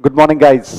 Good morning guys.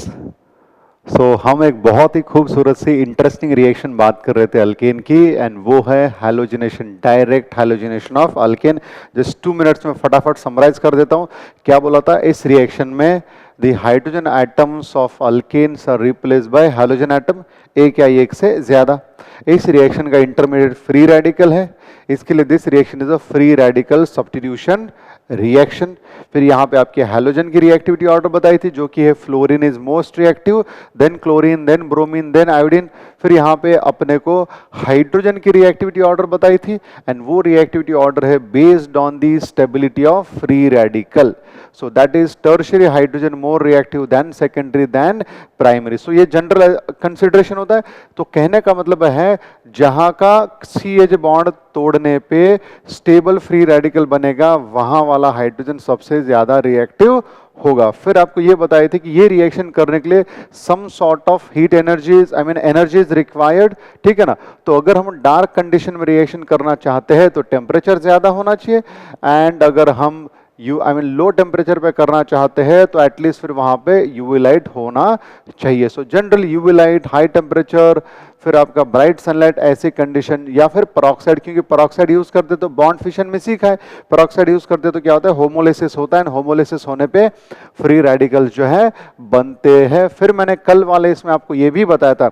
हम एक बहुत ही खूबसूरत सी इंटरेस्टिंग रिएक्शन बात कर रहे थे अल्केन की, एंड वो है halogenation, direct halogenation of alkane. Just 2 minutes में फटाफट समराइज कर देता हूँ। क्या बोला था इस रिएक्शन में? The hydrogen atoms of alkanes are replace by halogen atom, एक या एक से ज्यादा। इस रिएक्शन का इंटरमीडिएट फ्री रेडिकल है, इसके लिए this reaction is a free radical substitution reaction. फिर यहाँ पे आपके हैलोजन की रिएक्टिविटी ऑर्डर बताई थी, जो कि है fluorine is most reactive, then chlorine, then bromine, then iodine. फिर यहाँ पे अपने को हाइड्रोजन की रिएक्टिविटी ऑर्डर बताई थी, एंड वो रिएक्टिविटी ऑर्डर है based on the stability of free radical. So that is tertiary hydrogen more reactive than secondary than primary. So ये जनरल कंसिडरेशन होता है। तो कहने का मतलब है जहां का CH बॉन्ड तोड़ने पे स्टेबल फ्री रेडिकल बनेगा, वहां वाला हाइड्रोजन सबसे ज्यादा रिएक्टिव होगा। फिर आपको ये बताए थे कि ये रिएक्शन करने के लिए some sort of heat energies, I mean energies required, ठीक है ना। तो अगर हम डार्क कंडीशन में रिएक्शन करना चाहते हैं तो टेम्परेचर ज्यादा होना चाहिए, एंड अगर हम लो टेम्परेचर पे करना चाहते हैं तो एटलीस्ट फिर वहां पे यूवी लाइट होना चाहिए। सो general UV light, high temperature, फिर आपका ब्राइट सनलाइट, ऐसी कंडीशन, या फिर पेरोक्साइड, क्योंकि पेरोक्साइड यूज करते तो बॉन्ड फिशन में सीखा है, पेरोक्साइड यूज करते तो क्या होता है, होमोलिसिस होता है, होमोलिसिस होने पे फ्री रेडिकल्स जो है बनते हैं। फिर मैंने कल वाले इसमें आपको ये भी बताया था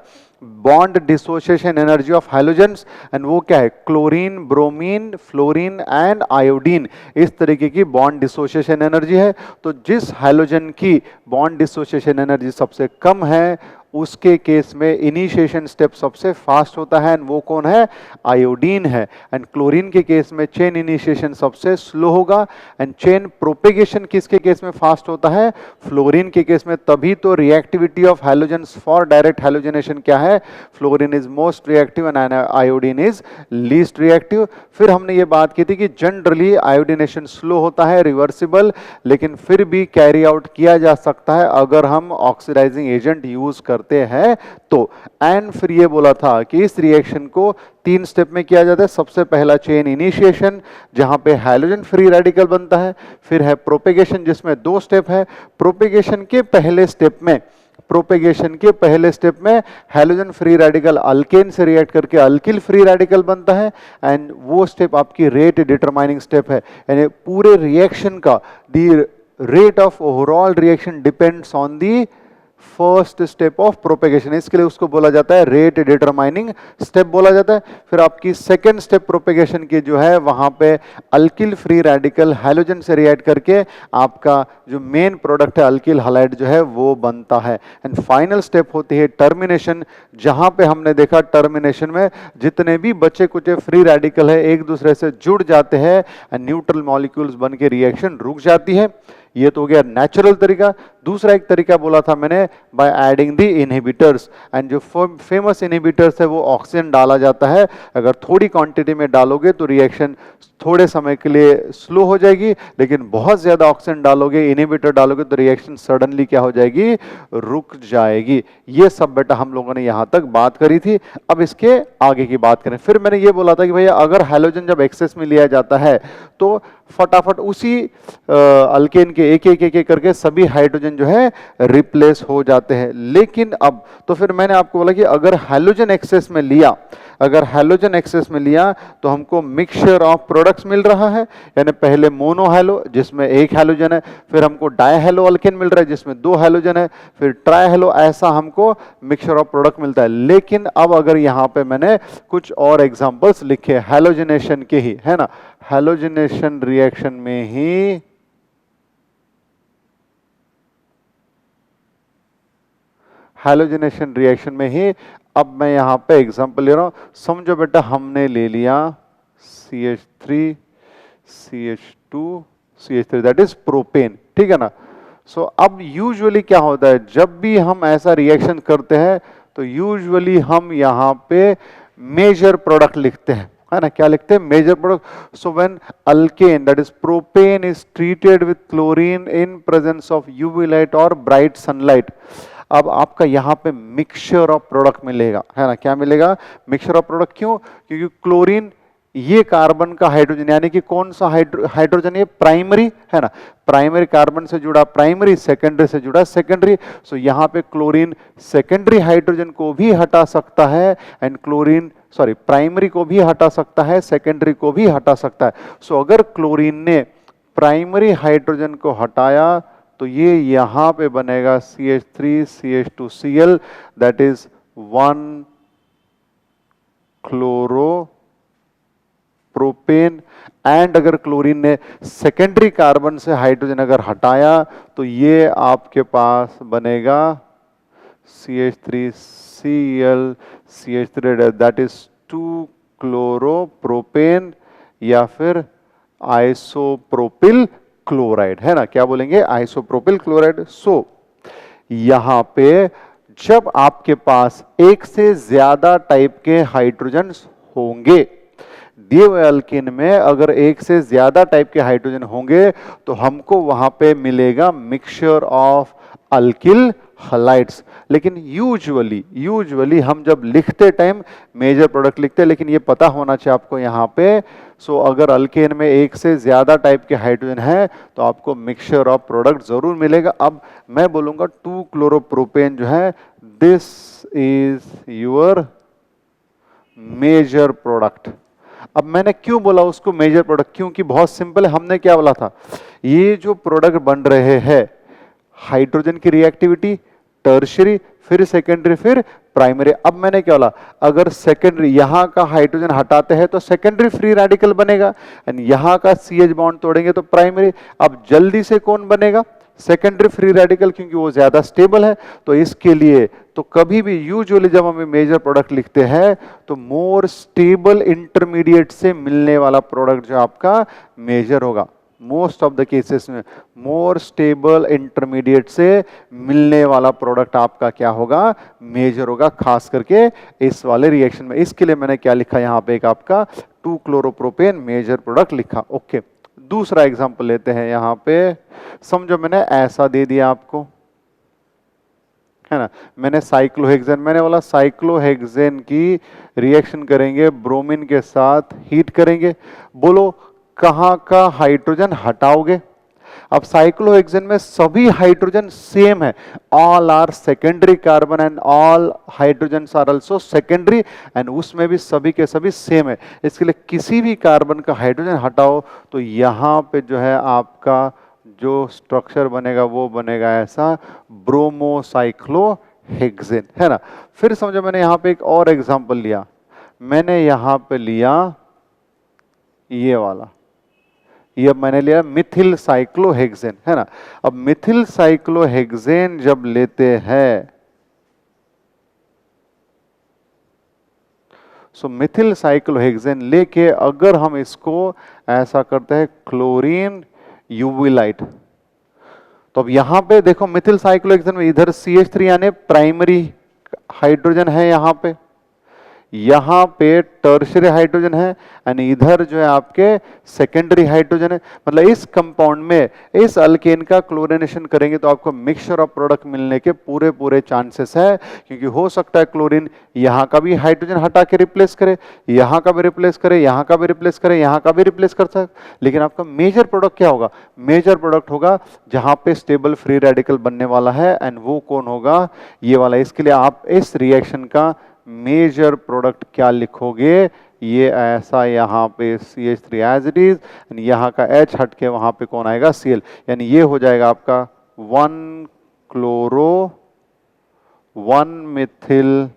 bond dissociation energy of hydrogens, and वो क्या है, chlorine, bromine, fluorine and iodine, इस तरीके की बॉन्ड डिसोसिएशन एनर्जी है। तो जिस हाइड्रोजन की बॉन्ड डिसोसिएशन एनर्जी सबसे कम है, उसके केस में इनिशिएशन स्टेप सबसे फास्ट होता है, एंड वो कौन है, आयोडीन है। एंड क्लोरीन के केस में चेन इनिशिएशन सबसे स्लो होगा, एंड चेन प्रोपेगेशन किसके केस में फास्ट होता है, फ्लोरीन के केस में। तभी तो reactivity of halogens for direct halogenation क्या है, fluorine is most reactive and iodine is least reactive. फिर हमने ये बात की थी कि जनरली आयोडिनेशन स्लो होता है, रिवर्सिबल, लेकिन फिर भी कैरी आउट किया जा सकता है अगर हम ऑक्सीडाइजिंग एजेंट यूज करते हैं तो। एंड फिर ये बोला था कि इस रिएक्शन को 3 स्टेप में किया जाता है। सबसे पहला चेन इनिशिएशन, जहां पे हाइड्रोजन फ्री रेडिकल बनता है। फिर है प्रोपेगेशन, जिसमें 2 स्टेप है। प्रोपेगेशन के पहले स्टेप में हैलोजन फ्री रेडिकल अल्केन से रिएक्ट करके अल्किल फ्री रेडिकल बनता है, एंड वो स्टेप आपकी रेट डिटरमाइनिंग स्टेप है। यानी पूरे रिएक्शन का the rate of overall reaction depends on the first step of propagation, इसके लिए उसको बोला जाता है रेट डिटरमाइनिंग स्टेप बोला जाता है। फिर आपकी सेकेंड स्टेप प्रोपेगेशन की जो है, वहां पे अल्किल फ्री रेडिकल हैलोजन से रिएक्ट करके आपका जो मेन प्रोडक्ट है अल्किल हैलाइड जो है वो बनता है। एंड फाइनल स्टेप होती है टर्मिनेशन, जहां पे हमने देखा टर्मिनेशन में जितने भी बचे कुचे फ्री रेडिकल है एक दूसरे से जुड़ जाते हैं, एंड न्यूट्रल मॉलिक्यूल्स बन के रिएक्शन रुक जाती है। ये तो हो गया नेचुरल तरीका। दूसरा एक तरीका बोला था मैंने, by adding the inhibitors, and जो फेमस इनहिबिटर्स है वो ऑक्सीजन डाला जाता है। अगर थोड़ी क्वांटिटी में डालोगे तो रिएक्शन थोड़े समय के लिए स्लो हो जाएगी, लेकिन बहुत ज्यादा ऑक्सीजन डालोगे, इनहिबिटर डालोगे तो रिएक्शन सडनली क्या हो जाएगी, रुक जाएगी। ये सब बेटा हम लोगों ने यहां तक बात करी थी। अब इसके आगे की बात करें। फिर मैंने ये बोला था कि भैया अगर हैलोजन जब एक्सेस में लिया जाता है तो फटाफट उसी अल्केन के एक करके सभी हाइड्रोजन जो है रिप्लेस हो जाते हैं। लेकिन अब तो फिर मैंने आपको बोला कि अगर हैलोजन एक्सेस में लिया, तो हमको मिक्सचर ऑफ प्रोडक्ट्स मिल रहा है। यानी पहले मोनो हैलो जिसमें एक हैलोजन है, फिर हमको डाई हैलो अल्केन मिल रहा है जिसमें 2 हैलोजन है, फिर ट्राई हैलो, ऐसा हमको मिक्सचर ऑफ प्रोडक्ट मिलता है। लेकिन अब अगर यहां पे मैंने कुछ और एग्जांपल्स लिखे हैलोजिनेशन के ही, है ना, हैलोजिनेशन रिएक्शन में ही अब मैं यहां पे एग्जांपल ले रहा हूं। समझो बेटा हमने ले लिया CH3 CH2 CH3, that is propane, ठीक है ना। सो अब यूजुअली क्या होता है, जब भी हम ऐसा रिएक्शन करते हैं तो यूजुअली हम यहां पे मेजर प्रोडक्ट लिखते हैं, है ना। क्या लिखते हैं, major product. So when alkane that is propane is treated with chlorine in presence of UV light और ब्राइट सनलाइट, अब आपका यहां पे मिक्सचर ऑफ प्रोडक्ट मिलेगा, है ना। क्या मिलेगा, मिक्सचर ऑफ प्रोडक्ट। क्यों, क्योंकि क्लोरीन ये कार्बन का हाइड्रोजन, यानी कि कौन सा हाइड्रोजन, ये प्राइमरी है ना, प्राइमरी कार्बन से जुड़ा प्राइमरी, सेकेंडरी से जुड़ा सेकेंडरी। सो यहाँ पे क्लोरीन सेकेंडरी हाइड्रोजन को भी हटा सकता है, एंड क्लोरीन प्राइमरी को भी हटा सकता है, सेकेंडरी को भी हटा सकता है। सो अगर क्लोरीन ने प्राइमरी हाइड्रोजन को हटाया तो ये यहां पे बनेगा CH3CH2Cl, that is 1 chloropropane. And अगर क्लोरीन ने सेकेंडरी कार्बन से हाइड्रोजन अगर हटाया तो ये आपके पास बनेगा CH3Cl CH3, that is 2 chloropropane या फिर आइसोप्रोपिल क्लोराइड, है ना, क्या बोलेंगे, आइसोप्रोपिल क्लोराइड। सो यहां पे जब आपके पास एक से ज्यादा टाइप के हाइड्रोजन होंगे, दिए हुए अल्केन में अगर एक से ज्यादा टाइप के हाइड्रोजन होंगे तो हमको वहां पे मिलेगा मिक्सचर ऑफ अल्किल हलाइड्स। लेकिन यूजुअली हम जब लिखते टाइम मेजर प्रोडक्ट लिखते हैं, लेकिन ये पता होना चाहिए आपको यहाँ पे। सो अगर अल्केन में एक से ज्यादा टाइप के हाइड्रोजन है तो आपको मिक्सचर ऑफ प्रोडक्ट जरूर मिलेगा। अब मैं बोलूंगा 2 क्लोरोप्रोपेन जो है, this is your major product. अब मैंने क्यों बोला उसको मेजर प्रोडक्ट, क्योंकि बहुत सिंपल है, हमने क्या बोला था, ये जो प्रोडक्ट बन रहे हैं हाइड्रोजन की रिएक्टिविटी टर्शियरी, फिर सेकेंडरी, फिर प्राइमरी। अब मैंने क्या बोला, अगर सेकेंडरी यहां का हाइड्रोजन हटाते हैं तो सेकेंडरी फ्री रेडिकल बनेगा, एंड यहां का CH बॉन्ड तोड़ेंगे तो प्राइमरी। अब जल्दी से कौन बनेगा, सेकेंडरी फ्री रेडिकल, क्योंकि वो ज्यादा स्टेबल है। तो इसके लिए तो कभी भी यूजुअली जब हम मेजर प्रोडक्ट लिखते हैं तो मोर स्टेबल इंटरमीडिएट से मिलने वाला प्रोडक्ट जो आपका मेजर होगा। मोस्ट ऑफ द केसेस में मोर स्टेबल इंटरमीडिएट से मिलने वाला प्रोडक्ट आपका क्या होगा, मेजर होगा, खास करके इस वाले रिएक्शन में। इसके लिए मैंने क्या लिखा यहाँ पे, एक आपका 2 क्लोरोप्रोपेन मेजर प्रोडक्ट लिखा। ओके, दूसरा एग्जांपल लेते हैं। यहाँ पे समझो मैंने ऐसा दे दिया आपको, है ना, मैंने साइक्लोहेक्सेन, मैंने बोला साइक्लोहेक्सेन की रिएक्शन करेंगे ब्रोमीन के साथ, हीट करेंगे। बोलो कहां का हाइड्रोजन हटाओगे। अब साइक्लोहेक्सेन में सभी हाइड्रोजन सेम है, all are secondary carbon and all hydrogen are also secondary, and उसमें भी सभी के सभी सेम है। इसके लिए किसी भी कार्बन का हाइड्रोजन हटाओ तो यहां पे जो है आपका जो स्ट्रक्चर बनेगा वो बनेगा ऐसा, ब्रोमोसाइक्लोहेक्सेन, है ना। फिर समझो मैंने यहां पे एक और एग्जांपल लिया, मैंने यहां पे लिया ये वाला, ये मैंने लिया मिथिल साइक्लोहेक्सेन, है ना। अब मिथिल साइक्लोहेक्सेन जब लेते हैं, सो मिथिल साइक्लोहेक्सेन लेके अगर हम इसको ऐसा करते हैं क्लोरीन यूविलाइट, तो अब यहां पे देखो मिथिल साइक्लोहेक्सेन में इधर CH3 यानी प्राइमरी हाइड्रोजन है, यहां पे टर्शियरी हाइड्रोजन है, एंड इधर जो है आपके सेकेंडरी हाइड्रोजन है। मतलब इस कंपाउंड में इस अल्केन का क्लोरीनेशन करेंगे तो आपको मिक्सचर ऑफ प्रोडक्ट मिलने के पूरे चांसेस है, क्योंकि हो सकता है क्लोरीन यहां का भी हाइड्रोजन हटा के रिप्लेस करे, यहां का भी रिप्लेस करे, यहां का भी रिप्लेस करे, यहां का भी रिप्लेस कर सकता, लेकिन आपका मेजर प्रोडक्ट क्या होगा, मेजर प्रोडक्ट होगा जहां पे स्टेबल फ्री रेडिकल बनने वाला है, एंड वो कौन होगा, ये वाला। इसके लिए आप इस रिएक्शन का मेजर प्रोडक्ट क्या लिखोगे, ये ऐसा, यहाँ पे CH3 एज इट इज, यहाँ का H हट के वहां पे कौन आएगा, Cl, यानी ये हो जाएगा आपका 1 क्लोरो 1 मिथिल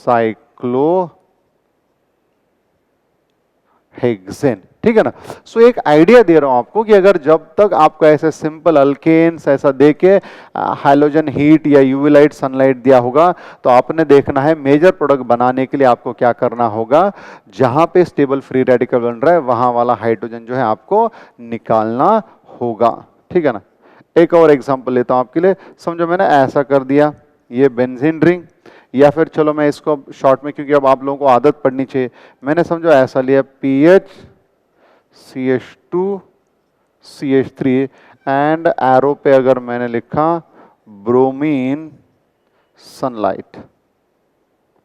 साइक्लोहेक्सेन, ठीक है ना। सो एक आइडिया दे रहा हूं आपको कि अगर जब तक आपको ऐसे सिंपल अल्केन्स ऐसा देके हैलोजन हीट या यूवी लाइट सनलाइट दिया होगा तो आपने देखना है मेजर प्रोडक्ट बनाने के लिए आपको क्या करना होगा, जहां पे स्टेबल फ्री रेडिकल बन रहा है वहां वाला हाइड्रोजन जो है आपको निकालना होगा, ठीक है ना। एक और एग्जांपल लेता हूं आपके लिए। समझो मैंने ऐसा कर दिया, ये बेंजीन रिंग, या फिर चलो मैं इसको शॉर्ट में, क्योंकि अब आप लोगों को आदत पड़नी चाहिए, मैंने समझो ऐसा लिया PH CH2 CH3 and arrow पे अगर मैंने लिखा ब्रोमीन सनलाइट,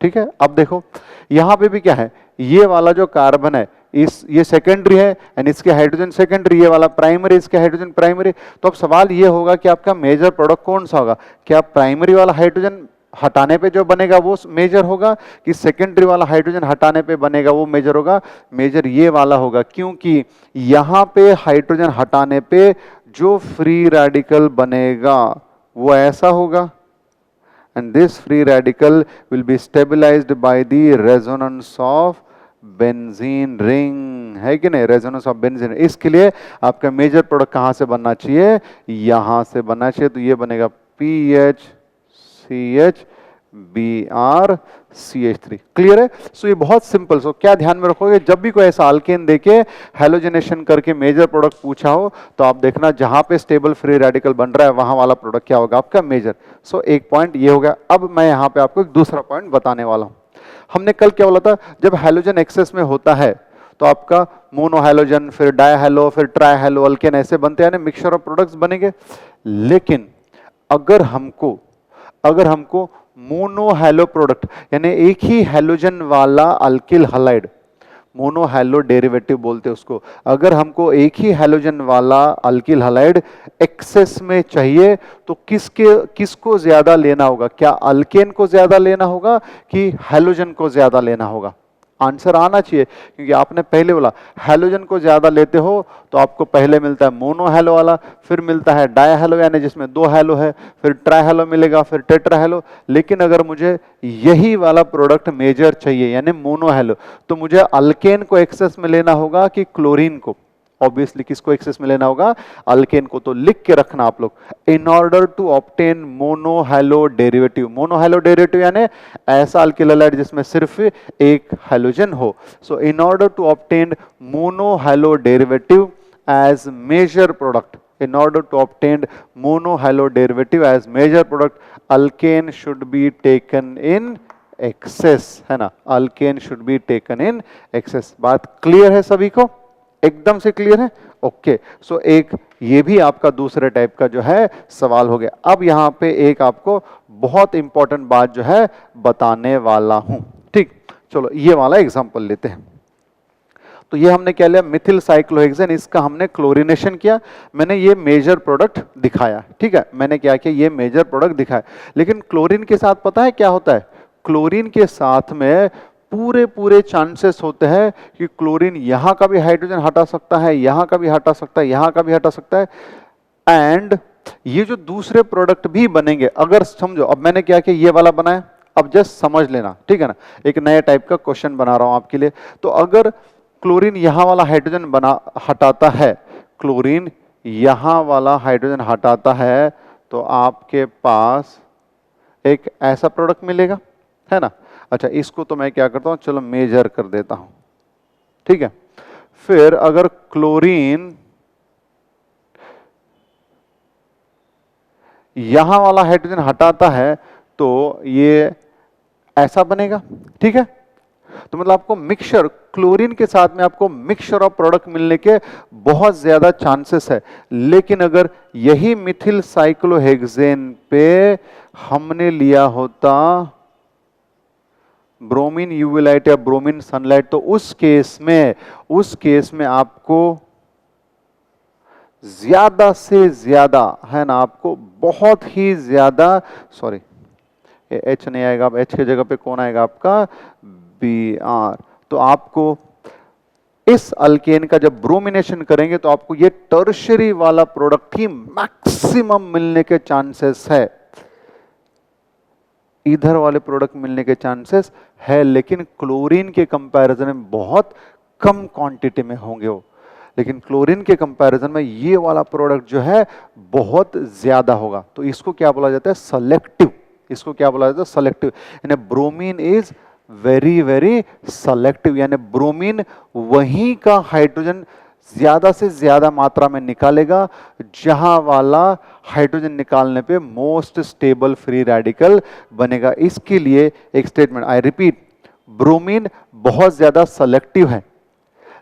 ठीक है। अब देखो यहां पे भी क्या है, ये वाला जो कार्बन है ये सेकेंडरी है एंड इसके हाइड्रोजन सेकेंडरी, ये वाला प्राइमरी, इसके हाइड्रोजन प्राइमरी। तो अब सवाल ये होगा कि आपका मेजर प्रोडक्ट कौन सा होगा? क्या प्राइमरी वाला हाइड्रोजन हटाने पे जो बनेगा वो मेजर होगा, कि सेकेंडरी वाला हाइड्रोजन हटाने पे बनेगा वो मेजर होगा? मेजर ये वाला होगा, क्योंकि यहां पे हाइड्रोजन हटाने पे जो फ्री रेडिकल बनेगा वो ऐसा होगा, and this free radical will be stabilized by the resonance of benzene ring, है कि नहीं? Resonance of benzene. इसके लिए आपका मेजर प्रोडक्ट कहां से बनना चाहिए? यहां से बनना चाहिए। तो ये बनेगा PHCH BrCH3। क्लियर है? सो ये बहुत सिंपल। सो क्या ध्यान में रखोगे, जब भी कोई ऐसा अल्केन देके हैलोजिनेशन करके मेजर प्रोडक्ट पूछा हो तो आप देखना जहां पे स्टेबल फ्री रेडिकल बन रहा है वहां वाला प्रोडक्ट क्या होगा? आपका मेजर। सो एक पॉइंट ये हो गया। अब मैं यहां पे आपको एक दूसरा पॉइंट बताने वाला हूं। हमने कल क्या बोला था, जब हैलोजन एक्सेस में होता है तो आपका मोनोहैलोजन, फिर डायहैलो, फिर ट्राइहैलो अल्केन ऐसे बनते हैं, मिक्सचर ऑफ प्रोडक्ट्स बनेंगे। लेकिन अगर हमको मोनोहैलो प्रोडक्ट यानी एक ही हैलोजन वाला अल्किल हलाइड, मोनोहैलो डेरिवेटिव बोलते हैं उसको, अगर हमको एक ही हैलोजन वाला अल्किल हलाइड एक्सेस में चाहिए तो किसको ज्यादा लेना होगा? क्या अल्केन को ज्यादा लेना होगा कि हैलोजन को ज्यादा लेना होगा? आंसर आना चाहिए, क्योंकि आपने पहले बोला हैलोजन को ज्यादा लेते हो तो आपको पहले मिलता है मोनोहैलो वाला, फिर मिलता है डायहैलो यानी जिसमें 2 हैलो है, फिर ट्राइहैलो मिलेगा, फिर टेट्राहैलो। लेकिन अगर मुझे यही वाला प्रोडक्ट मेजर चाहिए यानी मोनोहैलो, तो मुझे अल्केन को एक्सेस में लेना होगा कि क्लोरीन को? ऑब्वियसली किसको एक्सेस में लेना होगा? अल्केन को। तो लिख के रखना आप लोग, in order to obtain monohalo derivative. Monohalo derivative यानी ऐसा अल्किल हैलाइड जिसमें सिर्फ एक हैलोजन हो। So in order to obtain monohalo derivative as major product, in order to obtain monohalo derivative as major product, alkane should be taken in excess, है ना? alkane should be taken in excess। बात clear है सभी को? एकदम से clear है? Okay. सो एक ये भी आपका दूसरे टाइप का जो है सवाल हो गया। अब यहां पे एक आपको बहुत इंपॉर्टेंट बात जो है बताने वाला हूं। ठीक, चलो ये वाला एग्जांपल लेते हैं। तो ये हमने क्या लिया? मिथिल साइक्लोहेक्सेन, इसका हमने क्लोरीनेशन किया। मैंने ये मेजर प्रोडक्ट दिखाया, ठीक है? मैंने क्या किया? ये मेजर प्रोडक्ट दिखाया। लेकिन क्लोरीन के साथ पता है क्या होता है? क्लोरीन के साथ में पूरे चांसेस होते हैं कि क्लोरीन यहां का भी हाइड्रोजन हटा सकता है, यहां का भी हटा सकता है, यहां का भी हटा सकता है। एंड ये जो दूसरे प्रोडक्ट भी बनेंगे, अगर समझो, अब मैंने क्या किया? ये वाला बनाया। अब जस्ट समझ लेना, ठीक है ना? एक नए टाइप का क्वेश्चन बना रहा हूं आपके लिए। तो अगर क्लोरीन यहां वाला हाइड्रोजन हटाता है, क्लोरीन यहां वाला हाइड्रोजन हटाता है, तो आपके पास एक ऐसा प्रोडक्ट मिलेगा, है ना? अच्छा, इसको तो मैं क्या करता हूं, चलो मेजर कर देता हूं, ठीक है? फिर अगर क्लोरीन यहां वाला हाइड्रोजन हटाता है तो ये ऐसा बनेगा, ठीक है? तो मतलब आपको मिक्सचर, क्लोरीन के साथ में आपको मिक्सचर ऑफ प्रोडक्ट मिलने के बहुत ज्यादा चांसेस है। लेकिन अगर यही मिथिल साइक्लोहेक्सेन पे हमने लिया होता ब्रोमीन यूवी लाइट या ब्रोमीन सनलाइट, तो उस केस में आपको ज्यादा से ज्यादा, है ना, आपको बहुत ही ज्यादा, सॉरी एच नहीं आएगा, अब एच की जगह पे कौन आएगा? आपका Br। तो आपको इस अल्केन का जब ब्रोमिनेशन करेंगे तो आपको ये टर्शियरी वाला प्रोडक्ट ही मैक्सिमम मिलने के चांसेस है। इधर वाले प्रोडक्ट मिलने के चांसेस है, लेकिन क्लोरीन के कंपैरिजन में बहुत कम क्वांटिटी में होंगे वो। लेकिन क्लोरीन के कंपैरिजन में ये वाला प्रोडक्ट जो है बहुत ज्यादा होगा। तो इसको क्या बोला जाता है? सेलेक्टिव। इसको क्या बोला जाता है? सेलेक्टिव। यानी bromine is very very selective, यानी ब्रोमीन वहीं का हाइड्रोजन ज्यादा से ज्यादा मात्रा में निकालेगा जहां वाला हाइड्रोजन निकालने पे मोस्ट स्टेबल फ्री रेडिकल बनेगा। इसके लिए एक स्टेटमेंट, आई रिपीट, ब्रोमीन बहुत ज्यादा सेलेक्टिव है,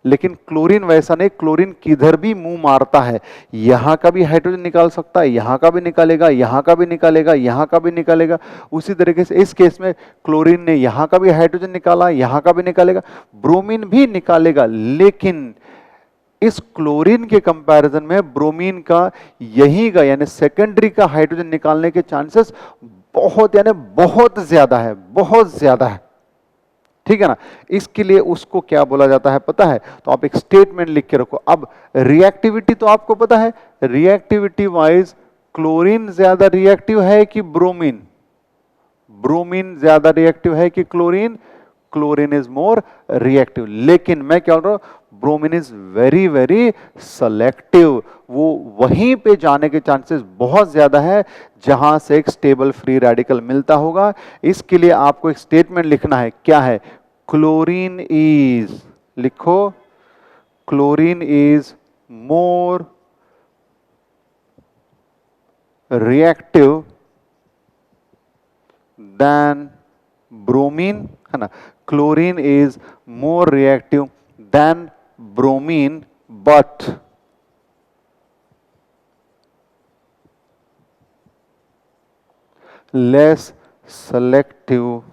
लेकिन क्लोरीन वैसा नहीं, क्लोरीन किधर भी मुंह मारता है, यहां का भी हाइड्रोजन निकाल सकता है, यहां का भी निकालेगा, यहां का भी निकालेगा, यहां का भी निकालेगा। उसी तरीके से इस केस में क्लोरीन ने यहां का भी हाइड्रोजन निकाला, यहां का भी निकालेगा, ब्रोमीन भी निकालेगा, लेकिन इस क्लोरीन के कंपैरिजन में ब्रोमीन का यही का यानी सेकेंडरी का हाइड्रोजन निकालने के चांसेस बहुत यानी बहुत ज्यादा है, बहुत ज्यादा है। ठीक है ना, इसके लिए उसको क्या बोला जाता है पता है? तो आप एक स्टेटमेंट लिख के रखो। अब रिएक्टिविटी तो आपको पता है, रिएक्टिविटी वाइज क्लोरीन ज्यादा रिएक्टिव है कि ब्रोमीन? ब्रोमीन ज्यादा रिएक्टिव है कि chlorine? Chlorine is more reactive. लेकिन मैं क्या बोल रहा हूं, bromine is very very selective. वो वहीं पे जाने के चांसेस बहुत ज्यादा है जहां से एक स्टेबल फ्री रेडिकल मिलता होगा। इसके लिए आपको एक स्टेटमेंट लिखना है, क्या है? क्लोरीन इज, लिखो, chlorine is more reactive than bromine, है ना? Chlorine is more reactive than bromine but less selective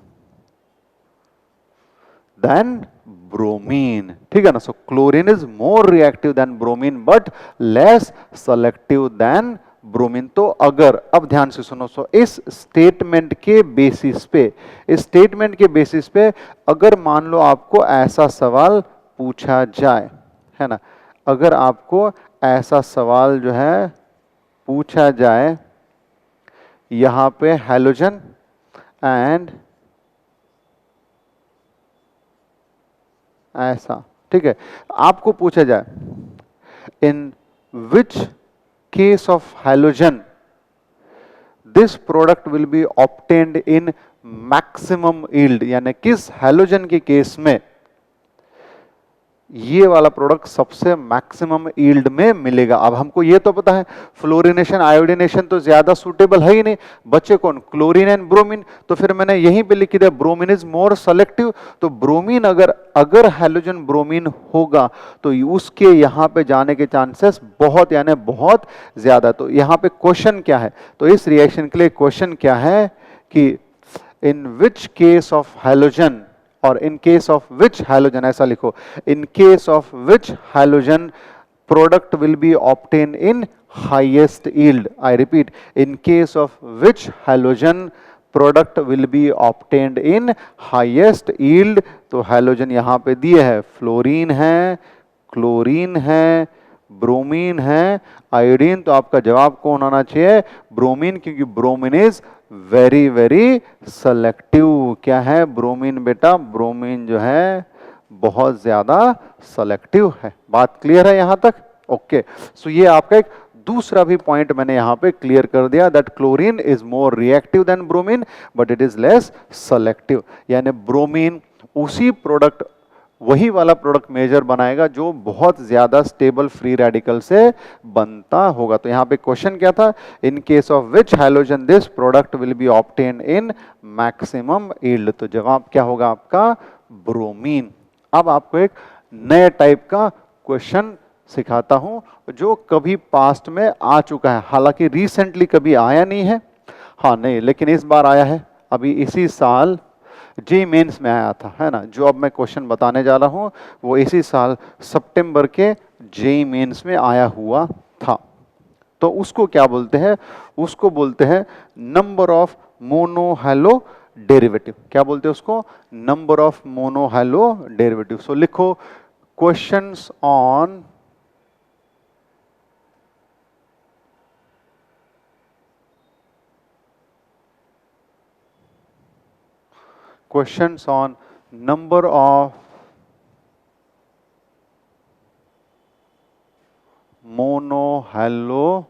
than bromine. ठीक है ना? So chlorine is more reactive than bromine but less selective than bromine. तो अगर, अब ध्यान से सुनो, सो इस स्टेटमेंट के बेसिस पे, इस स्टेटमेंट के बेसिस पे अगर मान लो आपको ऐसा सवाल पूछा जाए, है ना, अगर आपको ऐसा सवाल जो है पूछा जाए, यहां पे हैलोजन एंड ऐसा, ठीक है, आपको पूछा जाए in which case of halogen this product will be obtained in maximum yield, यानी किस हैलोजन के केस में ये वाला प्रोडक्ट सबसे मैक्सिमम यील्ड में मिलेगा। अब हमको ये तो पता है फ्लोरिनेशन आयोडिनेशन तो ज्यादा सूटेबल है ही नहीं, बच्चे कौन? Chlorine and bromine. तो फिर मैंने यहीं पे लिख दिया ब्रोमीन इज मोर सेलेक्टिव। तो ब्रोमीन अगर हैलोजन ब्रोमीन होगा तो उसके यहां पे जाने के चांसेस बहुत यानी बहुत ज्यादा। तो यहां पे क्वेश्चन क्या है? तो इस रिएक्शन के लिए क्वेश्चन क्या है कि इन विच केस ऑफ हैलोजन और in case of which halogen, ऐसा लिखो, in case of which halogen product will be obtained in highest yield. I repeat, in case of which halogen product will be obtained in highest yield. तो halogen यहां पे दिए है, fluorine है, chlorine है, bromine है, आयोडीन। तो आपका जवाब कौन होना चाहिए? ब्रोमीन, क्योंकि bromine is very very selective. क्या है ब्रोमीन बेटा? ब्रोमीन जो है बहुत ज्यादा सेलेक्टिव है। बात क्लियर है यहां तक? ओके, सो ये आपका एक दूसरा भी पॉइंट मैंने यहां पे क्लियर कर दिया, that chlorine is more reactive than bromine but it is less selective. यानी ब्रोमीन उसी प्रोडक्ट, वही वाला प्रोडक्ट मेजर बनाएगा जो बहुत ज्यादा स्टेबल फ्री रेडिकल से बनता होगा। तो यहां पे क्वेश्चन क्या था? In case of which halogen this product will B obtain in maximum yield. तो जवाब क्या होगा आपका? ब्रोमीन। अब आपको एक नए टाइप का क्वेश्चन सिखाता हूं जो कभी पास्ट में आ चुका है, हालांकि रिसेंटली कभी आया नहीं है, हाँ नहीं, लेकिन इस बार आया है, अभी इसी साल जी मेंस में आया था, है ना। जो अब मैं क्वेश्चन बताने जा रहा हूं वो इसी साल सितंबर के जेई मेंस में आया हुआ था। तो उसको क्या बोलते हैं? उसको बोलते हैं नंबर ऑफ मोनोहैलो डेरिवेटिव। क्या बोलते हैं उसको? Number of monohalo derivative. So लिखो questions on number of monohalo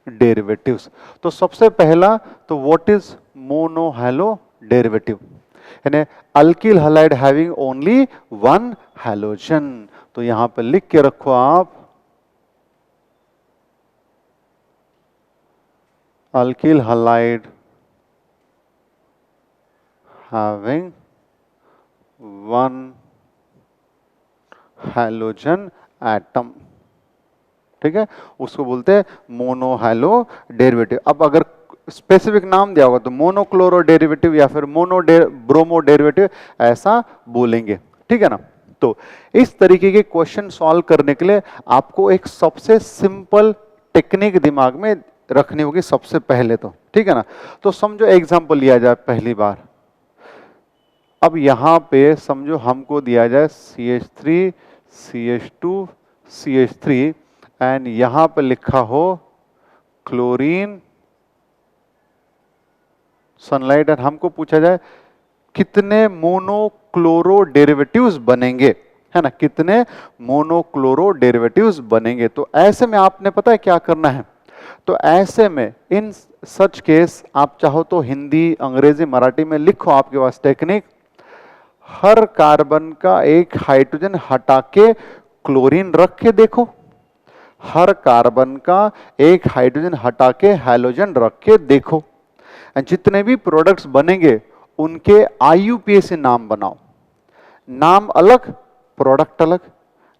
derivatives. तो सबसे पहला, तो व्हाट इज मोनोहैलो डेरिवेटिव? यानी alkyl halide having only one halogen. तो यहां पर लिख के रखो आप, alkyl halide having one halogen atom, ठीक है, उसको बोलते हैं मोनो हैलो डेरिवेटिव। अब अगर स्पेसिफिक नाम दिया होगा तो मोनोक्लोरो डेरिवेटिव या फिर ब्रोमो डेरिवेटिव ऐसा बोलेंगे, ठीक है ना। तो इस तरीके के क्वेश्चन सॉल्व करने के लिए आपको एक सबसे सिंपल टेक्निक दिमाग में रखनी होगी सबसे पहले तो, ठीक है ना। तो समझो एग्जांपल लिया जाए पहली बार। अब यहां पे समझो हमको दिया जाए CH3 CH2 CH3 एंड यहां पे लिखा हो क्लोरीन सनलाइट, एंड हमको पूछा जाए कितने मोनोक्लोरो डेरिवेटिव्स बनेंगे, है ना, कितने मोनोक्लोरो डेरिवेटिव्स बनेंगे। तो ऐसे में आपने पता है क्या करना है। तो ऐसे में इन सच केस आप चाहो तो हिंदी अंग्रेजी मराठी में लिखो, आपके पास टेक्निक। हर कार्बन का एक हाइड्रोजन हटा के क्लोरीन रख के देखो, हर कार्बन का एक हाइड्रोजन हटा के हैलोजन रख के देखो, जितने भी प्रोडक्ट्स बनेंगे उनके IUPAC नाम बनाओ। नाम अलग प्रोडक्ट अलग,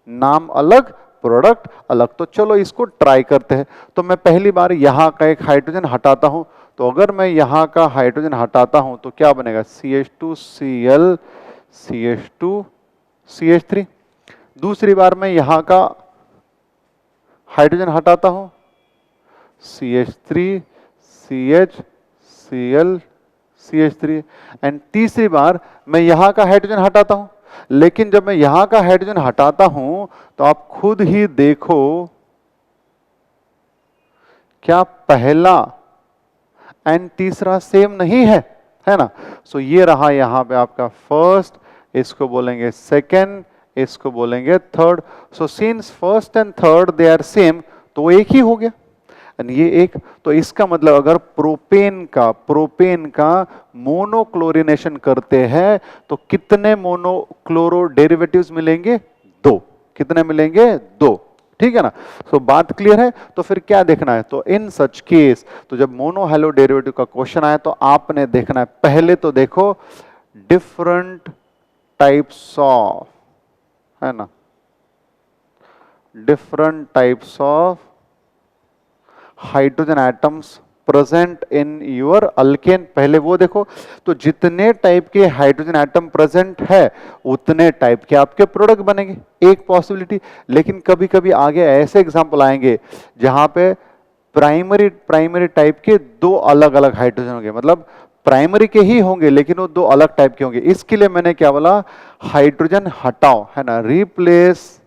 नाम अलग प्रोडक्ट अलग। तो चलो इसको ट्राई करते हैं। तो मैं पहली बार यहां का एक हाइड्रोजन हटाता हूं। तो अगर मैं यहां का हाइड्रोजन हटाता हूं तो क्या बनेगा, CH2Cl CH2 CH3। दूसरी बार मैं यहां का हाइड्रोजन हटाता हूं, CH3 CH Cl CH3। And तीसरी बार मैं यहां का हाइड्रोजन हटाता हूं। लेकिन जब मैं यहां का हाइड्रोजन हटाता हूं तो आप खुद ही देखो क्या पहला एंड तीसरा सेम नहीं है, है ना। सो ये रहा यहां पे आपका फर्स्ट, इसको बोलेंगे सेकेंड, इसको बोलेंगे third. So since first and third they are same, तो एक ही हो गया। ये एक, तो इसका मतलब अगर प्रोपेन का मोनोक्लोरिनेशन करते हैं तो कितने मोनोक्लोरो डेरिवेटिव्स मिलेंगे, 2। कितने मिलेंगे, 2, ठीक है ना। सो बात क्लियर है। तो फिर क्या देखना है, तो इन सच केस, तो जब मोनो हैलो डेरिवेटिव का क्वेश्चन आए तो आपने देखना है, पहले तो देखो डिफरेंट टाइप्स ऑफ, है ना, different types of hydrogen atoms present in your alkane. पहले वो देखो, तो जितने टाइप के हाइड्रोजन एटम प्रेजेंट है उतने टाइप के आपके प्रोडक्ट बनेंगे, एक पॉसिबिलिटी। लेकिन कभी कभी आगे ऐसे एग्जांपल आएंगे जहां पे प्राइमरी टाइप के 2 अलग अलग हाइड्रोजन होंगे, मतलब प्राइमरी के ही होंगे लेकिन वो 2 अलग टाइप के होंगे। इसके लिए मैंने क्या बोला, हाइड्रोजन हटाओ, है ना, replace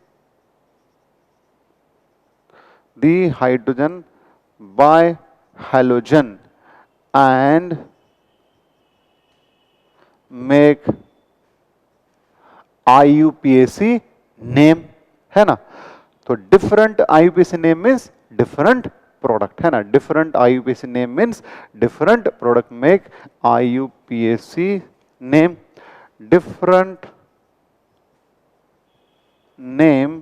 the hydrogen by halogen and make IUPAC name, है ना। तो different IUPAC name means different product, है ना, different IUPAC name means different product. Make IUPAC name, different name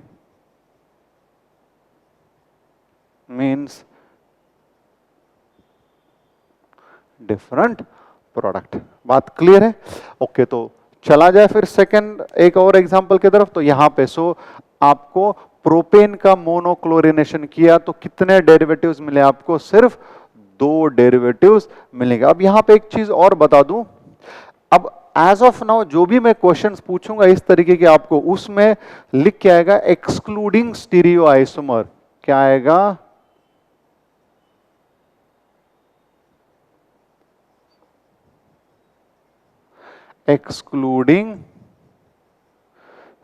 means different product. बात क्लियर है, ओके। तो चला जाए फिर सेकंड एक और एग्जांपल की तरफ। तो यहां पे सो आपको प्रोपेन का मोनोक्लोरिनेशन किया तो कितने डेरिवेटिव्स मिले आपको, सिर्फ 2 डेरिवेटिव्स मिलेंगे। अब यहां पे एक चीज और बता दूं, अब एज ऑफ नाउ जो भी मैं क्वेश्चंस पूछूंगा इस तरीके के आपको, उसमें लिख के आएगा एक्सक्लूडिंग स्टीरियो आइसोमर। क्या आएगा, एक्सक्लूडिंग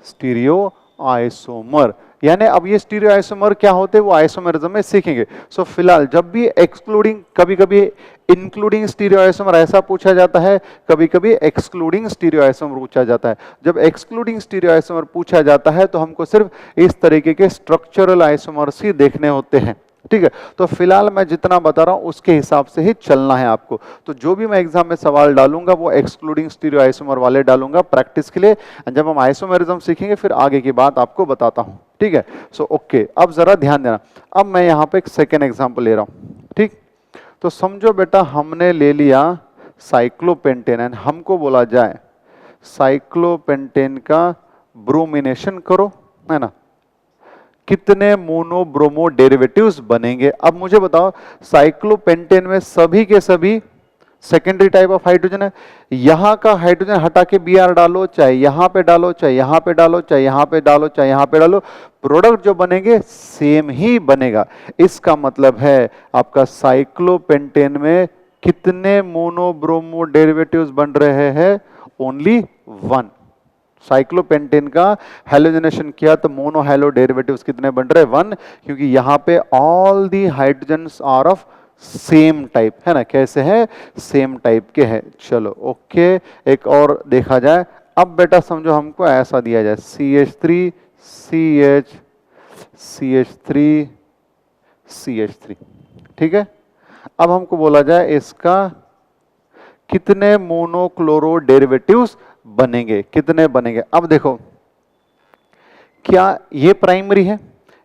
स्टीरियो आइसोमर। यानी अब ये स्टीरियो आइसोमर क्या होते हैं वो आइसोमरिज्म में सीखेंगे। सो फिलहाल जब भी एक्सक्लूडिंग, कभी कभी इंक्लूडिंग स्टीरियो आइसोमर ऐसा पूछा जाता है, कभी कभी एक्सक्लूडिंग स्टीरियो आइसोमर पूछा जाता है। जब एक्सक्लूडिंग स्टीरियो आइसोमर पूछा जाता है तो हमको सिर्फ इस तरीके के स्ट्रक्चरल आइसोमर्स ही देखने होते हैं, ठीक है। तो फिलहाल मैं जितना बता रहा हूं उसके हिसाब से ही चलना है आपको। तो जो भी मैं एग्जाम में सवाल डालूंगा वो एक्सक्लूडिंग स्टीरियो आइसोमर वाले डालूंगा प्रैक्टिस के लिए। जब हम आइसोमेरिज्म सीखेंगे फिर आगे की बात आपको बताता हूं, ठीक है। सो ओके, अब जरा ध्यान देना। अब मैं यहां पे एक सेकेंड एग्जाम्पल ले रहा हूं, ठीक। तो समझो बेटा हमने ले लिया साइक्लोपेंटेन एंड हमको बोला जाए साइक्लोपेंटेन का ब्रोमिनेशन करो, है ना, कितने मोनोब्रोमो डेरिवेटिव्स बनेंगे। अब मुझे बताओ साइक्लोपेंटेन में सभी के सभी सेकेंडरी टाइप ऑफ हाइड्रोजन है, यहां का हाइड्रोजन हटा के Br डालो, चाहे यहां पे डालो, चाहे यहां पे डालो, चाहे यहां पे डालो, चाहे यहां पे डालो, प्रोडक्ट जो बनेंगे सेम ही बनेगा। इसका मतलब है आपका साइक्लोपेंटेन में कितने मोनोब्रोमो डेरिवेटिव्स बन रहे हैं, ओनली वन। साइक्लोपेंटेन का हेलोजनेशन किया तो मोनो हेलो डेरिवेटिव्स कितने बन रहे हैं, वन, क्योंकि यहां पे all the hydrogens are of same type, है ना, कैसे है, सेम टाइप के हैं। चलो ओके, एक और देखा जाए। अब बेटा समझो हमको ऐसा दिया जाए CH3 CH CH3 CH3, ठीक है। अब हमको बोला जाए इसका कितने मोनोक्लोरो डेरिवेटिव्स बनेंगे, कितने बनेंगे। अब देखो क्या ये प्राइमरी है,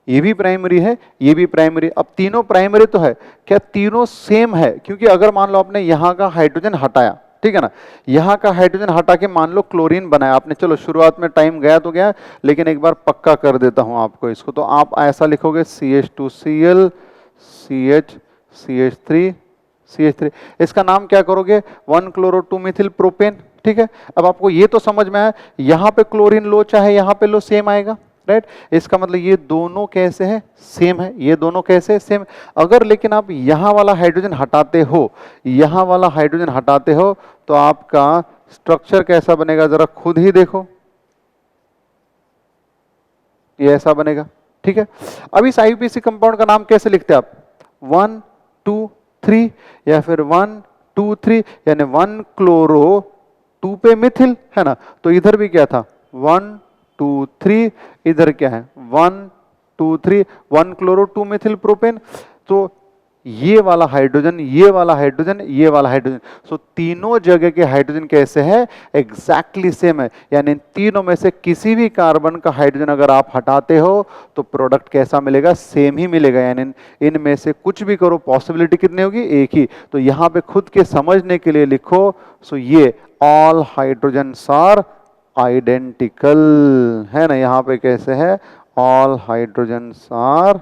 ये भी प्राइमरी है, ये भी प्राइमरी। अब तीनों प्राइमरी तो है, क्या तीनों सेम है, क्योंकि अगर मान लो आपने यहां का हाइड्रोजन हटाया, ठीक है ना, यहां का हाइड्रोजन हटा के मान लो क्लोरीन बनाया आपने, चलो शुरुआत में टाइम गया तो गया, लेकिन एक बार पक्का कर देता हूं आपको इसको, तो आप ऐसा लिखोगे CH2Cl CH CH3 CH3, इसका नाम क्या करोगे, 1-chloro-2-methyl प्रोपेन, ठीक है। अब आपको ये तो समझ में आया, यहां पे क्लोरीन लो चाहे यहां पे लो सेम आएगा, राइट। इसका मतलब ये दोनों कैसे है, सेम है, ये दोनों कैसे है, सेम। अगर लेकिन आप यहां वाला हाइड्रोजन हटाते हो, यहां वाला हाइड्रोजन हटाते हो, तो आपका स्ट्रक्चर कैसा बनेगा जरा खुद ही देखो, ये ऐसा बनेगा, ठीक है। अब इस आईयूपीएसी कंपाउंड का नाम कैसे लिखते हैं आप, 1 2 3, या फिर 1 2 3, यानी 1-chloro-2 पे मिथिल, है ना। तो इधर भी क्या था 1 2 3, इधर क्या है 1 2 3, 1-chloro-2 मिथिल प्रोपेन। तो ये वाला हाइड्रोजन, ये वाला हाइड्रोजन, ये वाला हाइड्रोजन, सो तीनों जगह के हाइड्रोजन कैसे है, एग्जैक्टली सेम है। यानी इन तीनों में से किसी भी कार्बन का हाइड्रोजन अगर आप हटाते हो तो प्रोडक्ट कैसा मिलेगा, सेम ही मिलेगा। यानी इनमें से कुछ भी करो, पॉसिबिलिटी कितनी होगी, एक ही। तो यहां पे खुद के समझने के लिए लिखो, सो ये ऑल हाइड्रोजन्स आर आइडेंटिकल, है ना, यहां पे कैसे है, ऑल हाइड्रोजन्स आर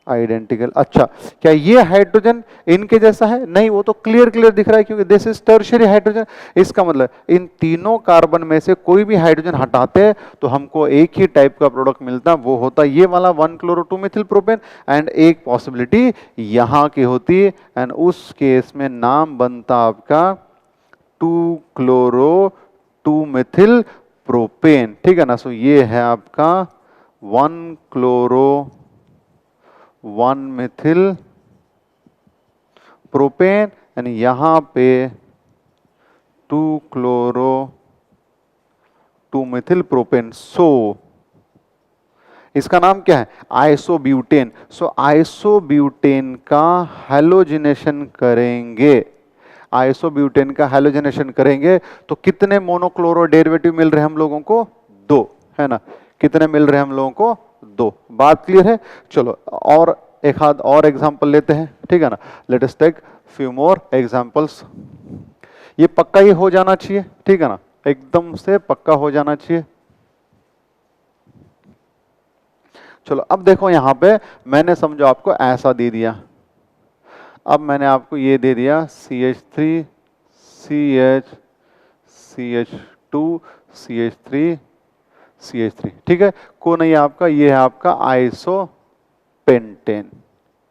आइडेंटिकल। अच्छा, क्या ये हाइड्रोजन इनके जैसा है, नहीं, वो तो क्लियर क्लियर दिख रहा है क्योंकि दिस इज टर्शियरी हाइड्रोजन। इसका मतलब इन तीनों कार्बन में से कोई भी हाइड्रोजन हटाते हैं तो हमको एक ही टाइप का प्रोडक्ट मिलता, वो होता ये वाला 1-chloro-2-methyl प्रोपेन। एंड एक पॉसिबिलिटी यहां की होती, एंड उस केस में नाम बनता आपका 2-chloro-2-methyl प्रोपेन, ठीक है ना। सो ये है आपका 1-chloro-1-methyl प्रोपेन, यानी यहां पे 2-chloro-2-methyl प्रोपेन। सो इसका नाम क्या है, आइसोब्यूटेन। सो आइसोब्यूटेन का हैलोजिनेशन करेंगे, आइसोब्यूटेन का हैलोजिनेशन करेंगे तो कितने मोनोक्लोरो डेरिवेटिव मिल रहे हैं हम लोगों को, दो, है ना। कितने मिल रहे हैं हम लोगों को, दो। बात क्लियर है। चलो और एक आध और एग्जांपल लेते हैं, ठीक है ना। Let us take few more examples. ये पक्का ही हो जाना चाहिए, ठीक है ना, एकदम से पक्का हो जाना चाहिए। चलो अब देखो यहां पे मैंने समझो आपको ऐसा दे दिया, अब मैंने आपको ये दे दिया CH3 CH CH2 CH3 CH3, ठीक है। कौन है ये आपका, ये है आपका आइसोपेंटेन।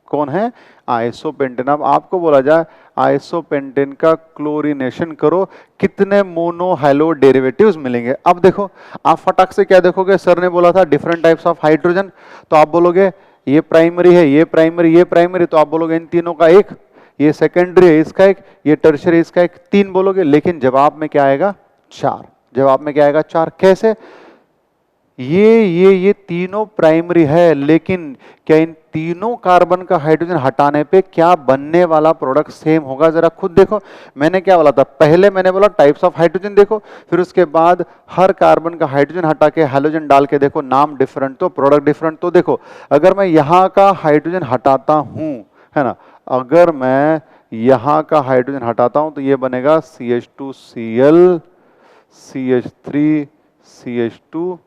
कौन है, आइसोपेंटेन। अब आपको बोला जाए आइसोपेंटेन का क्लोरीनेशन करो, कितने मोनो हेलो डेरिवेटिव्स मिलेंगे। अब देखो आप फटाक से क्या देखोगे, सर ने बोला था डिफरेंट टाइप्स ऑफ हाइड्रोजन, तो आप बोलोगे ये प्राइमरी है, ये प्राइमरी, ये प्राइमरी, तो आप बोलोगे इन तीनों का एक, ये सेकेंडरी है इसका एक, ये टर्शियरी इसका एक, तीन बोलोगे। लेकिन जवाब में क्या आएगा, चार। जवाब में क्या आएगा, चार। कैसे, ये तीनों प्राइमरी है, लेकिन क्या इन तीनों कार्बन का हाइड्रोजन हटाने पे क्या बनने वाला प्रोडक्ट सेम होगा, जरा खुद देखो। मैंने क्या बोला था, पहले मैंने बोला टाइप्स ऑफ हाइड्रोजन देखो, फिर उसके बाद हर कार्बन का हाइड्रोजन हटा के हैलोजन डाल के देखो, नाम डिफरेंट तो प्रोडक्ट डिफरेंट। तो देखो अगर मैं यहां का हाइड्रोजन हटाता हूं, है ना, अगर मैं यहां का हाइड्रोजन हटाता हूं तो ये बनेगा CH2Cl CH3 CH2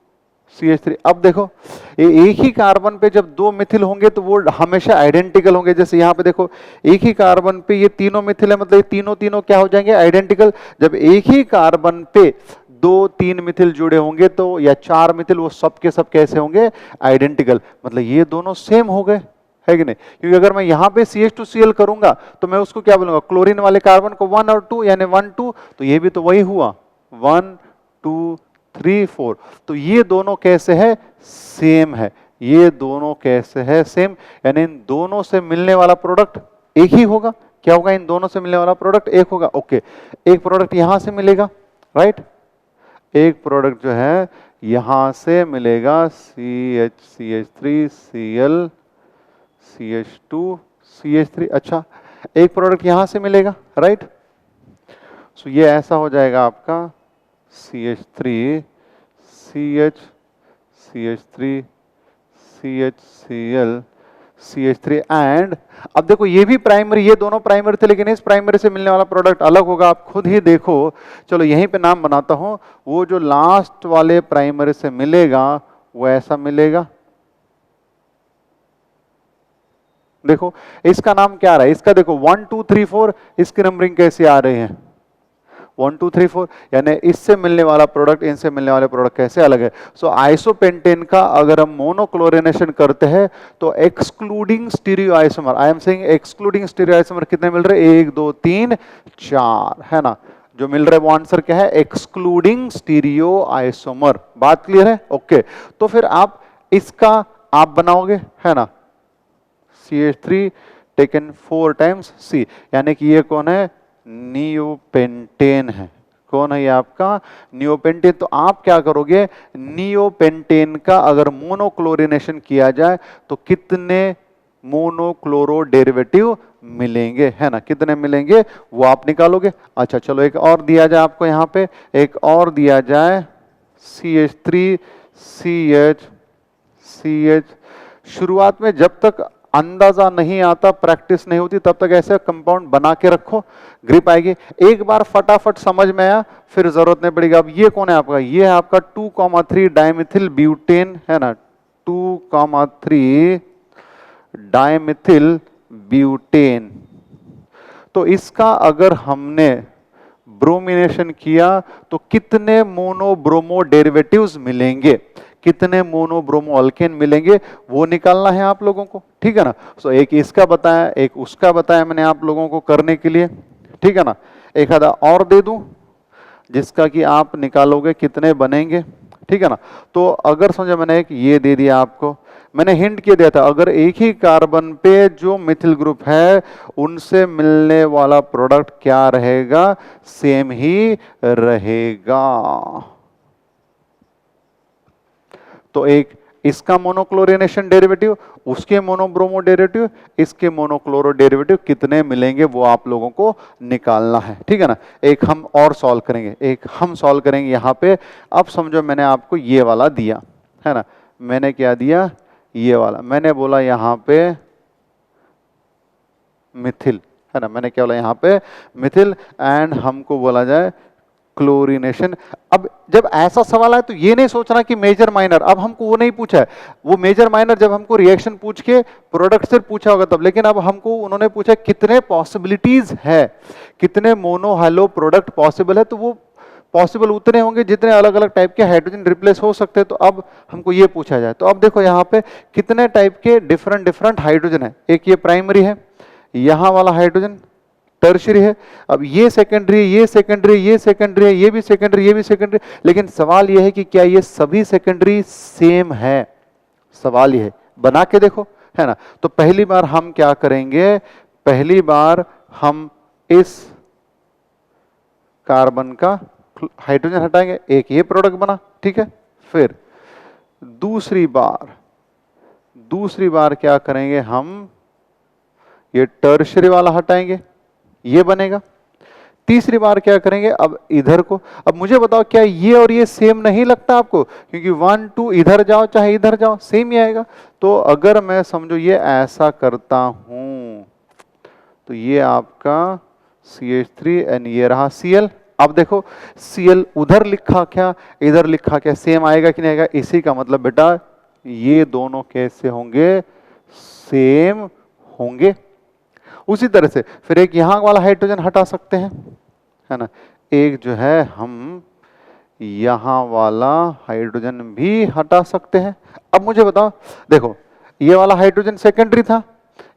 CH3। अब देखो ये एक ही कार्बन पे जब दो मिथिल होंगे तो वो हमेशा आइडेंटिकल होंगे। जैसे यहाँ पे देखो एक ही कार्बन पे ये तीनों मिथिल है, मतलब ये तीनों तीनों क्या हो जाएंगे, आइडेंटिकल। जब एक ही कार्बन पे दो तीन मिथिल जुड़े होंगे तो, या चार मिथिल, वो सब के सब कैसे होंगे, आइडेंटिकल। मतलब ये दोनों सेम हो गए, है कि नहीं? क्योंकि अगर मैं यहाँ पे CH2Cl करूंगा तो मैं उसको क्या बोलूंगा, क्लोरीन वाले कार्बन को 1 और 2 यानी 1 2, तो ये भी तो वही हुआ 1 2 3 4। तो ये दोनों कैसे है, सेम है। ये दोनों कैसे है, सेम, यानी इन दोनों से मिलने वाला प्रोडक्ट एक ही होगा। क्या होगा, इन दोनों से मिलने वाला प्रोडक्ट एक होगा। ओके, एक प्रोडक्ट यहां से मिलेगा, राइट, एक प्रोडक्ट जो है यहां से मिलेगा CH3Cl CH2 CH3। अच्छा, एक प्रोडक्ट यहां से मिलेगा, राइट। सो ये ऐसा हो जाएगा आपका CH3 CH CH3 CHCl CH3 and, अब देखो ये भी प्राइमरी, ये दोनों प्राइमरी थे, लेकिन इस प्राइमरी से मिलने वाला प्रोडक्ट अलग होगा, आप खुद ही देखो। चलो यहीं पे नाम बनाता हूं, वो जो लास्ट वाले प्राइमरी से मिलेगा वो ऐसा मिलेगा। देखो इसका नाम क्या आ रहा है, इसका देखो 1 2 3 4, इसकी नंबरिंग कैसी आ रही है 1 2 3 4, यानी इससे मिलने वाला प्रोडक्ट इनसे मिलने वाले प्रोडक्ट कैसे अलग है। सो आइसोपेंटेन का अगर हम मोनोक्लोरिनेशन करते हैं तो excluding stereo isomer, I am saying excluding stereo isomer कितने मिल रहे, 1 2 3 4, है ना। जो मिल रहा है वो आंसर क्या है, एक्सक्लूडिंग स्टीरियो आइसोमर। बात क्लियर है? ओके, तो फिर आप इसका आप बनाओगे, है ना, CH3 टेकन 4 टाइम्स C, यानी कि ये कौन है, नियोपेंटेन है। कौन है ये आपका, नियोपेंटेन। तो आप क्या करोगे, नियोपेंटेन का अगर मोनोक्लोरिनेशन किया जाए तो कितने मोनोक्लोरो डेरिवेटिव मिलेंगे, है ना, कितने मिलेंगे वो आप निकालोगे। अच्छा चलो एक और दिया जाए आपको, यहां पे एक और दिया जाए CH3 CH CH। शुरुआत में जब तक अंदाजा नहीं आता, प्रैक्टिस नहीं होती, तब तक ऐसे कंपाउंड बना के रखो, ग्रिप आएगी। एक बार फटाफट समझ में आया फिर जरूरत नहीं पड़ेगी। अब ये कौन है आपका, ये है आपका 2,3 डाइमिथिल ब्यूटेन, है ना, 2,3 डाइमिथिल ब्यूटेन। तो इसका अगर हमने ब्रोमिनेशन किया तो कितने मोनोब्रोमो डेरिवेटिव्स मिलेंगे, कितने मोनोब्रोमो अल्केन मिलेंगे, वो निकालना है आप लोगों को, ठीक है ना। सो एक इसका बताया, एक उसका बताया मैंने आप लोगों को करने के लिए, ठीक है ना। एक आधा और दे दूं जिसका कि आप निकालोगे कितने बनेंगे, ठीक है ना। तो अगर समझो मैंने एक ये दे दिया आपको, मैंने हिंट किया दिया था, अगर एक ही कार्बन पे जो मिथिल ग्रुप है उनसे मिलने वाला प्रोडक्ट क्या रहेगा, सेम ही रहेगा। तो एक इसका मोनोक्लोरिनेशन डेरिवेटिव, उसके मोनोब्रोमो डेरिवेटिव, इसके मोनोक्लोरो डेरिवेटिव कितने मिलेंगे वो आप लोगों को निकालना है, ठीक है ना। एक हम और सॉल्व करेंगे, एक हम सॉल्व करेंगे यहाँ पे। अब समझो मैंने आपको ये वाला दिया, है ना, मैंने क्या दिया, ये वाला मैंने बोला यहाँ पे मिथिल, है ना, मैंने क्या बोला यहाँ पे मिथिल, एंड हमको बोला जाए क्लोरीनेशन। अब जब ऐसा सवाल है तो ये नहीं सोचना कि मेजर माइनर, अब हमको वो नहीं पूछा है, वो मेजर माइनर जब हमको रिएक्शन पूछ के प्रोडक्ट से पूछा होगा तब, लेकिन अब हमको उन्होंने पूछा कितने पॉसिबिलिटीज है, कितने मोनो हैलो प्रोडक्ट पॉसिबल है, तो वो पॉसिबल उतने होंगे जितने अलग अलग टाइप के हाइड्रोजन रिप्लेस हो सकते हैं। तो अब हमको ये पूछा जाए तो अब देखो यहाँ पे कितने टाइप के डिफरेंट डिफरेंट हाइड्रोजन है, एक ये प्राइमरी है, यहाँ वाला हाइड्रोजन टर्शियरी है, अब ये सेकेंडरी, ये सेकेंडरी, ये सेकेंडरी है, ये भी सेकेंडरी, ये भी सेकेंडरी। लेकिन सवाल ये है कि क्या ये सभी सेकेंडरी सेम है, सवाल ये है, बना के देखो, है ना। तो पहली बार हम क्या करेंगे, पहली बार हम इस कार्बन का हाइड्रोजन हटाएंगे, एक ये प्रोडक्ट बना, ठीक है। फिर दूसरी बार क्या करेंगे, हम ये टर्शियरी वाला हटाएंगे, ये बनेगा। तीसरी बार क्या करेंगे, अब इधर को, अब मुझे बताओ क्या ये और ये सेम नहीं लगता आपको, क्योंकि 1 2 इधर जाओ चाहे इधर जाओ सेम ही आएगा। तो अगर मैं समझो ये ऐसा करता हूं तो ये आपका CH3 एंड ये रहा Cl। अब देखो Cl उधर लिखा क्या इधर लिखा क्या, सेम आएगा कि नहीं आएगा? इसी का मतलब बेटा ये दोनों कैसे होंगे? सेम होंगे। उसी तरह से फिर एक यहां वाला हाइड्रोजन हटा सकते हैं, है ना, एक जो है हम यहां वाला हाइड्रोजन भी हटा सकते हैं। अब मुझे बताओ, देखो ये वाला हाइड्रोजन सेकेंडरी था,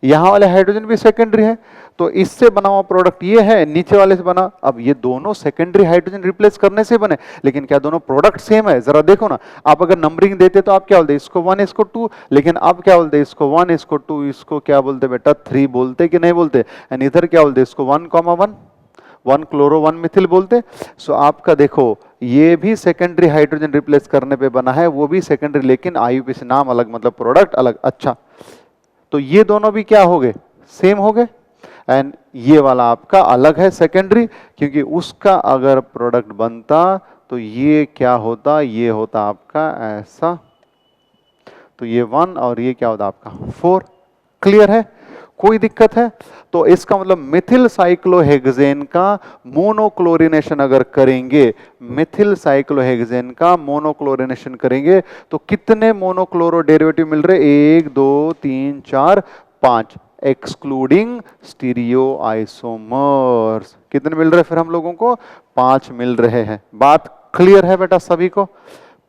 यहां वाले हाइड्रोजन भी सेकेंडरी है, तो इससे बना हुआ प्रोडक्ट ये है, नीचे वाले से बना। अब ये दोनों सेकेंडरी हाइड्रोजन रिप्लेस करने से बने, लेकिन क्या दोनों प्रोडक्ट सेम है? जरा देखो ना, आप अगर नंबरिंग देते तो आप क्या बोलते? इसको 1 इसको 2, लेकिन अब क्या बोलते? इसको 1 इसको 2, इसको क्या बोलते बेटा? 3 बोलते कि नहीं बोलते? एंड इधर क्या बोलते? इसको 1,1 1 क्लोरो 1 मिथिल बोलते। सो आपका देखो ये भी सेकेंडरी हाइड्रोजन रिप्लेस करने पे बना है, वो भी सेकेंडरी, लेकिन आईयूपीएसी नाम अलग, मतलब प्रोडक्ट अलग। अच्छा, तो ये दोनों भी क्या हो गए? सेम हो गए। एंड ये वाला आपका अलग है सेकेंडरी, क्योंकि उसका अगर प्रोडक्ट बनता तो ये क्या होता? ये होता आपका ऐसा, तो ये 1 और ये क्या होता आपका 4। क्लियर है? कोई दिक्कत है? तो इसका मतलब मिथिल साइक्लोहेक्सेन का मोनोक्लोरिनेशन अगर करेंगे, मिथिल साइक्लोहेक्सेन का मोनोक्लोरिनेशन करेंगे तो कितने मोनोक्लोरो डेरिवेटिव मिल रहे? 1 2 3 4 5, एक्सक्लूडिंग स्टीरियो आइसोमर्स। कितने मिल रहे फिर हम लोगों को? 5 मिल रहे हैं। बात क्लियर है बेटा सभी को?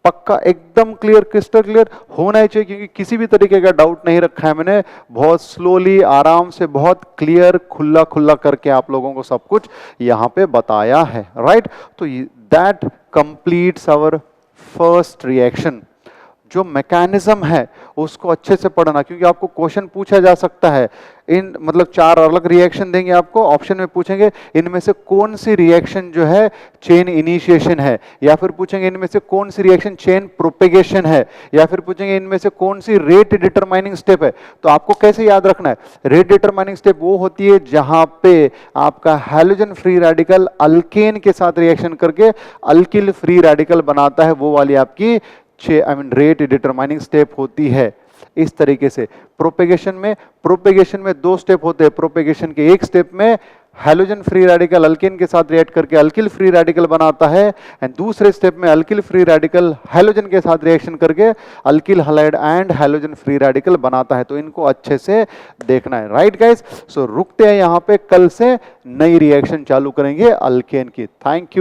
पक्का एकदम क्लियर, क्रिस्टल क्लियर होना ही चाहिए, क्योंकि किसी भी तरीके का डाउट नहीं रखा है मैंने। बहुत स्लोली, आराम से, बहुत क्लियर, खुला खुला करके आप लोगों को सब कुछ यहां पे बताया है, राइट? तो that completes our first reaction. जो मैकेनिज्म है उसको अच्छे से पढ़ना, क्योंकि आपको क्वेश्चन पूछा जा सकता है। इन मतलब 4 अलग रिएक्शन देंगे आपको, ऑप्शन में पूछेंगे इनमें से कौन सी रिएक्शन जो है चेन इनिशिएशन है, या फिर पूछेंगे इनमें से कौन सी रिएक्शन चेन प्रोपेगेशन है, या फिर पूछेंगे इनमें से कौन सी रेट डिटरमाइनिंग स्टेप है। तो आपको कैसे याद रखना है? रेट डिटरमाइनिंग स्टेप वो होती है जहां पे आपका हैलोजन फ्री रेडिकल अल्केन के साथ रिएक्शन करके अल्किल फ्री रेडिकल बनाता है, वो वाली आपकी रेट डिटरमाइनिंग स्टेप होती है। इस तरीके से प्रोपेगेशन में 2 स्टेप होते हैं। प्रोपेगेशन के एक स्टेप में हैलोजन फ्री रेडिकल अल्केन के साथ रिएक्ट करके अल्किल फ्री रेडिकल बनाता है, एंड दूसरे स्टेप में अल्किल फ्री रेडिकल हैलोजन के साथ रिएक्शन करके alkyl halide and halogen free radical बनाता है। तो इनको अच्छे से देखना है, राइट गाइस? सो रुकते हैं यहां पे, कल से नई रिएक्शन चालू करेंगे अल्केन की। Thank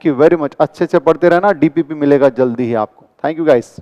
you very much. अच्छे से पढ़ते रहना, डीपीपी मिलेगा जल्दी ही आपको। Thank you guys.